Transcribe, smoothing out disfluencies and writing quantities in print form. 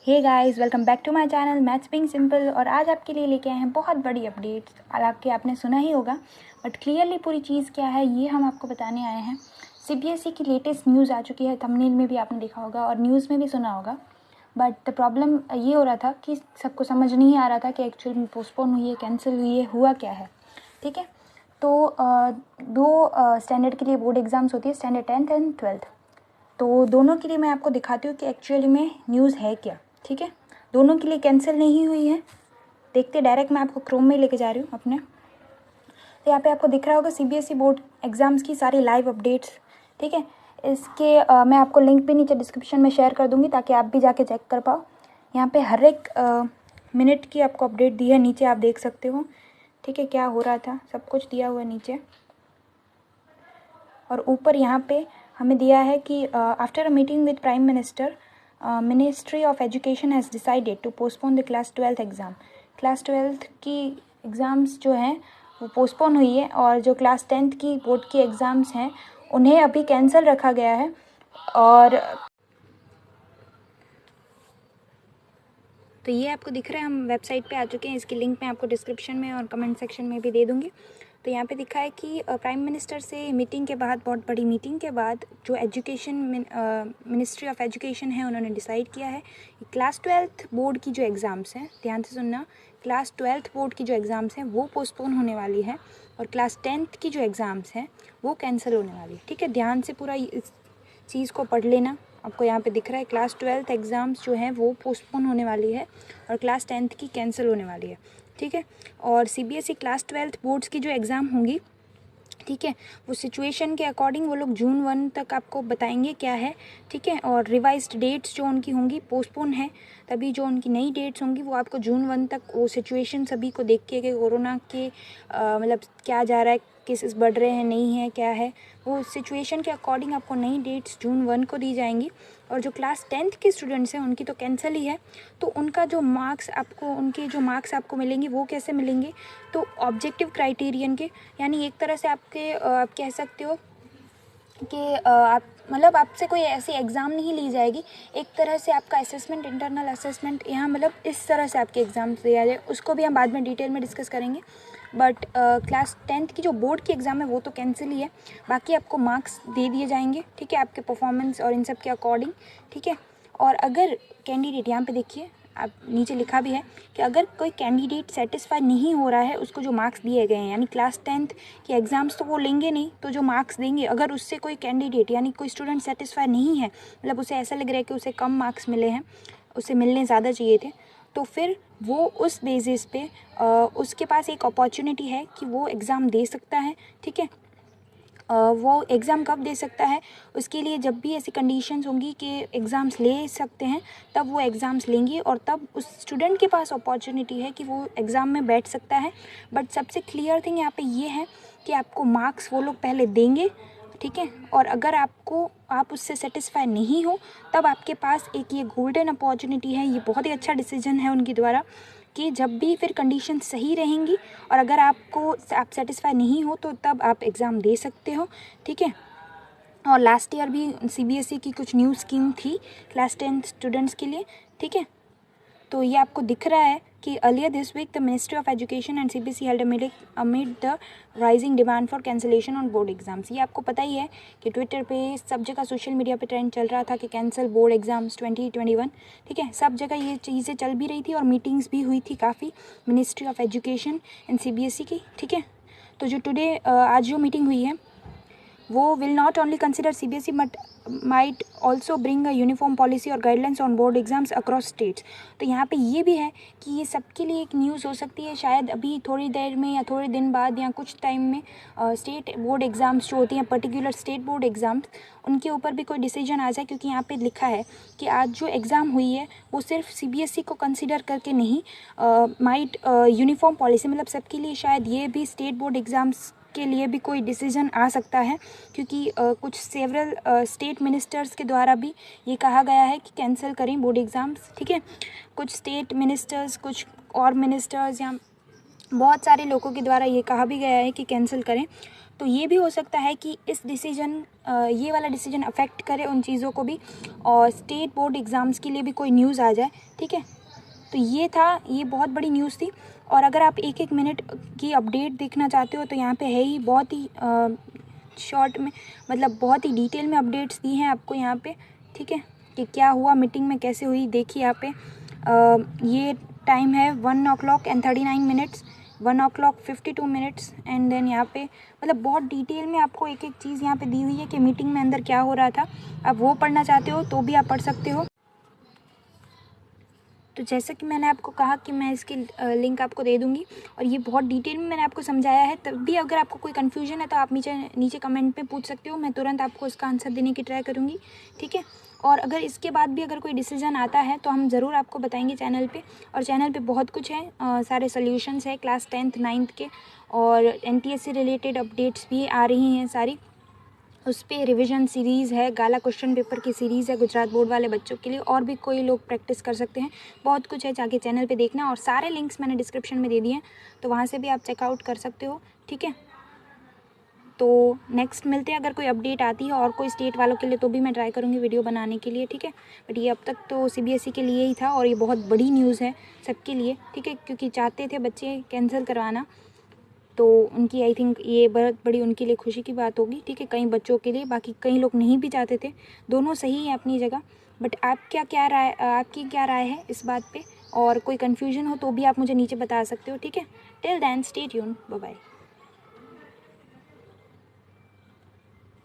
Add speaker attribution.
Speaker 1: Hey guys, welcome back to my channel maths being simple. और आज आपके लिए लेके आए हैं बहुत बड़ी अपडेट। हालांकि आपने सुना ही होगा, बट क्लियरली पूरी चीज़ क्या है ये हम आपको बताने आए हैं। सीबीएसई की लेटेस्ट न्यूज़ आ चुकी है, थंबनेल में भी आपने देखा होगा और न्यूज़ में भी सुना होगा। बट द प्रॉब्लम ये हो रहा था कि सबको समझ नहीं आ रहा था कि एक्चुअली में पोस्टपोन हुई है, कैंसिल हुई है, हुआ क्या है। ठीक है, तो दो स्टैंडर्ड के लिए बोर्ड एग्ज़ाम्स होती है, स्टैंडर्ड 10th एंड 12th। तो दोनों के लिए मैं आपको दिखाती हूँ कि एक्चुअली में न्यूज़ है क्या। ठीक है, दोनों के लिए कैंसिल नहीं हुई है। देखते डायरेक्ट मैं आपको क्रोम में लेके जा रही हूँ अपने। तो यहाँ पे आपको दिख रहा होगा सीबीएसई बोर्ड एग्ज़ाम्स की सारी लाइव अपडेट्स। ठीक है, इसके मैं आपको लिंक भी नीचे डिस्क्रिप्शन में शेयर कर दूँगी ताकि आप भी जाके चेक कर पाओ। यहाँ पे हर एक मिनट की आपको अपडेट दी है, नीचे आप देख सकते हो। ठीक है, क्या हो रहा था सब कुछ दिया हुआ है नीचे। और ऊपर यहाँ पे हमें दिया है कि after a meeting with prime minister, ministry of education has decided to postpone the class 12th exam. Class 12th की एग्ज़ाम्स जो हैं वो पोस्टपोन हुई है, और जो क्लास 10th की बोर्ड की एग्ज़ाम्स हैं उन्हें अभी कैंसिल रखा गया है। और तो ये आपको दिख रहा है, हम वेबसाइट पे आ चुके हैं। इसकी लिंक मैं आपको डिस्क्रिप्शन में और कमेंट सेक्शन में भी दे दूँगी। तो यहाँ पे दिखा है कि प्राइम मिनिस्टर से मीटिंग के बाद, बहुत बड़ी मीटिंग के बाद, जो एजुकेशन मिनिस्ट्री ऑफ एजुकेशन है उन्होंने डिसाइड किया है कि क्लास 12th बोर्ड की जो एग्ज़ाम्स हैं, ध्यान से सुनना, क्लास 12th बोर्ड की जो एग्ज़ाम्स हैं वो पोस्टपोन होने वाली है, और क्लास 10th की जो एग्ज़ाम्स हैं वो कैंसिल होने वाली है। ठीक है, ध्यान से पूरा इस चीज़ को पढ़ लेना। आपको यहाँ पे दिख रहा है क्लास 12th एग्ज़ाम्स जो हैं वो पोस्टपोन होने वाली है, और क्लास 10th की कैंसिल होने वाली है। ठीक है, और सीबीएसई क्लास 12th बोर्ड्स की जो एग्ज़ाम होंगी, ठीक है, वो सिचुएशन के अकॉर्डिंग वो लोग जून 1 तक आपको बताएंगे क्या है। ठीक है, और रिवाइज्ड डेट्स जो उनकी होंगी पोस्टपोन है, तभी जो उनकी नई डेट्स होंगी वो आपको जून 1 तक, वो सिचुएशन सभी को देख के कि कोरोना के मतलब क्या जा रहा है, केसेस बढ़ रहे हैं नहीं है क्या है, वो सिचुएशन के अकॉर्डिंग आपको नई डेट्स जून 1 को दी जाएंगी। और जो क्लास 10th के स्टूडेंट्स हैं उनकी तो कैंसिल ही है, तो उनका जो मार्क्स आपको, उनके जो मार्क्स आपको मिलेंगे वो कैसे मिलेंगे, तो ऑब्जेक्टिव क्राइटेरियन के, यानी एक तरह से आपके आप कह सकते हो कि आप मतलब आपसे कोई ऐसी एग्ज़ाम नहीं ली जाएगी, एक तरह से आपका असेसमेंट, इंटरनल असेसमेंट यहाँ मतलब इस तरह से आपके एग्ज़ाम्स दिया जाए, उसको भी हम बाद में डिटेल में डिस्कस करेंगे। बट क्लास 10th की जो बोर्ड की एग्ज़ाम है वो तो कैंसिल ही है, बाकी आपको मार्क्स दे दिए जाएंगे। ठीक है, आपके परफॉर्मेंस और इन सब के अकॉर्डिंग। ठीक है, और अगर कैंडिडेट, यहाँ पे देखिए आप नीचे लिखा भी है कि अगर कोई कैंडिडेट सेटिस्फाई नहीं हो रहा है, उसको जो मार्क्स दिए गए हैं, यानी क्लास 10th के एग्ज़ाम्स तो वो लेंगे नहीं, तो जो मार्क्स देंगे, अगर उससे कोई कैंडिडेट यानी कोई स्टूडेंट सेटिस्फाई नहीं है, मतलब उसे ऐसा लग रहा है कि उसे कम मार्क्स मिले हैं, उसे मिलने ज़्यादा चाहिए थे, तो फिर वो उस बेसिस पे उसके पास एक अपॉर्चुनिटी है कि वो एग्ज़ाम दे सकता है। ठीक है, वो एग्ज़ाम कब दे सकता है, उसके लिए जब भी ऐसी कंडीशंस होंगी कि एग्ज़ाम्स ले सकते हैं, तब वो एग्ज़ाम्स लेंगे, और तब उस स्टूडेंट के पास अपॉर्चुनिटी है कि वो एग्ज़ाम में बैठ सकता है। बट सबसे क्लियर थिंग यहाँ पे ये है कि आपको मार्क्स वो लोग पहले देंगे। ठीक है, और अगर आप उससे सेटिस्फाई नहीं हो, तब आपके पास एक ये गोल्डन अपॉर्चुनिटी है, ये बहुत ही अच्छा डिसीजन है उनके द्वारा, कि जब भी फिर कंडीशन सही रहेंगी और अगर आप सेटिस्फाई नहीं हो तो तब आप एग्ज़ाम दे सकते हो। ठीक है, और लास्ट ईयर भी सीबीएसई की कुछ न्यू स्कीम थी क्लास 10 स्टूडेंट्स के लिए। ठीक है, तो ये आपको दिख रहा है कि earlier this week the ministry of education and CBSE held amid the rising demand for cancellation on board exams. ये आपको पता ही है कि ट्विटर पे, सब जगह सोशल मीडिया पे ट्रेंड चल रहा था कि कैंसिल बोर्ड एग्जाम्स 2021। ठीक है, सब जगह ये चीज़ें चल भी रही थी और मीटिंग्स भी हुई थी काफ़ी, ministry of education and CBSE की। ठीक है, तो जो टुडे आज जो मीटिंग हुई है वो will not only consider CBSE but might also bring a uniform policy और guidelines on board exams across states। तो यहाँ पे ये भी है कि ये सबके लिए एक न्यूज़ हो सकती है, शायद अभी थोड़ी देर में या थोड़े दिन बाद या कुछ टाइम में स्टेट बोर्ड एग्ज़ाम्स जो होती हैं, पर्टिकुलर स्टेट बोर्ड एग्ज़ाम्स, उनके ऊपर भी कोई डिसीजन आ जाए। क्योंकि यहाँ पे लिखा है कि आज जो एग्ज़ाम हुई है वो सिर्फ सीबीएसई को कंसिडर करके नहीं, माइट यूनिफॉर्म पॉलिसी, मतलब सबके लिए शायद ये भी स्टेट बोर्ड एग्ज़ाम्स के लिए भी कोई डिसीजन आ सकता है। क्योंकि कुछ सेवरल स्टेट मिनिस्टर्स के द्वारा भी ये कहा गया है कि कैंसिल करें बोर्ड एग्ज़ाम्स। ठीक है, कुछ स्टेट मिनिस्टर्स, कुछ और मिनिस्टर्स या बहुत सारे लोगों के द्वारा ये कहा भी गया है कि कैंसिल करें। तो ये भी हो सकता है कि इस डिसीजन ये वाला डिसीजन अफेक्ट करे उन चीज़ों को भी, और स्टेट बोर्ड एग्ज़ाम्स के लिए भी कोई न्यूज़ आ जाए, ठीक है। तो ये बहुत बड़ी न्यूज़ थी। और अगर आप एक एक मिनट की अपडेट देखना चाहते हो तो यहाँ पे है ही, बहुत ही शॉर्ट में, मतलब बहुत ही डिटेल में अपडेट्स दी हैं आपको यहाँ पे, ठीक है, कि क्या हुआ मीटिंग में, कैसे हुई। देखिए यहाँ पे ये टाइम है 1:39, 1:52 एंड देन यहाँ पे मतलब बहुत डिटेल में आपको एक एक चीज़ यहाँ पे दी हुई है कि मीटिंग में अंदर क्या हो रहा था। आप वो पढ़ना चाहते हो तो भी आप पढ़ सकते हो। तो जैसा कि मैंने आपको कहा कि मैं इसकी लिंक आपको दे दूँगी, और ये बहुत डिटेल में मैंने आपको समझाया है। तब भी अगर आपको कोई कन्फ्यूजन है तो आप नीचे कमेंट पे पूछ सकते हो, मैं तुरंत आपको इसका आंसर देने की ट्राई करूँगी, ठीक है। और अगर इसके बाद भी अगर कोई डिसीजन आता है तो हम ज़रूर आपको बताएंगे चैनल पे। और चैनल पे बहुत कुछ है, सारे सोल्यूशंस है क्लास 10th 9th के, और NTS से रिलेटेड अपडेट्स भी आ रही हैं सारी। उस पर रिविज़न सीरीज़ है, गाला क्वेश्चन पेपर की सीरीज़ है गुजरात बोर्ड वाले बच्चों के लिए, और भी कोई लोग प्रैक्टिस कर सकते हैं। बहुत कुछ है, जाके चैनल पे देखना, और सारे लिंक्स मैंने डिस्क्रिप्शन में दे दिए हैं, तो वहाँ से भी आप चेकआउट कर सकते हो, ठीक है। तो नेक्स्ट मिलते हैं, अगर कोई अपडेट आती है और कोई स्टेट वालों के लिए तो भी मैं ट्राई करूँगी वीडियो बनाने के लिए, ठीक है। बट ये अब तक तो CBSE के लिए ही था, और ये बहुत बड़ी न्यूज़ है सबके लिए, ठीक है, क्योंकि चाहते थे बच्चे कैंसिल करवाना, तो उनकी आई थिंक ये बहुत बड़ी उनके लिए खुशी की बात होगी, ठीक है, कई बच्चों के लिए। बाकी कई लोग नहीं भी चाहते थे, दोनों सही है अपनी जगह। बट आपकी क्या राय है इस बात पे, और कोई कन्फ्यूजन हो तो भी आप मुझे नीचे बता सकते हो, ठीक है। Till then stay tuned, bye bye.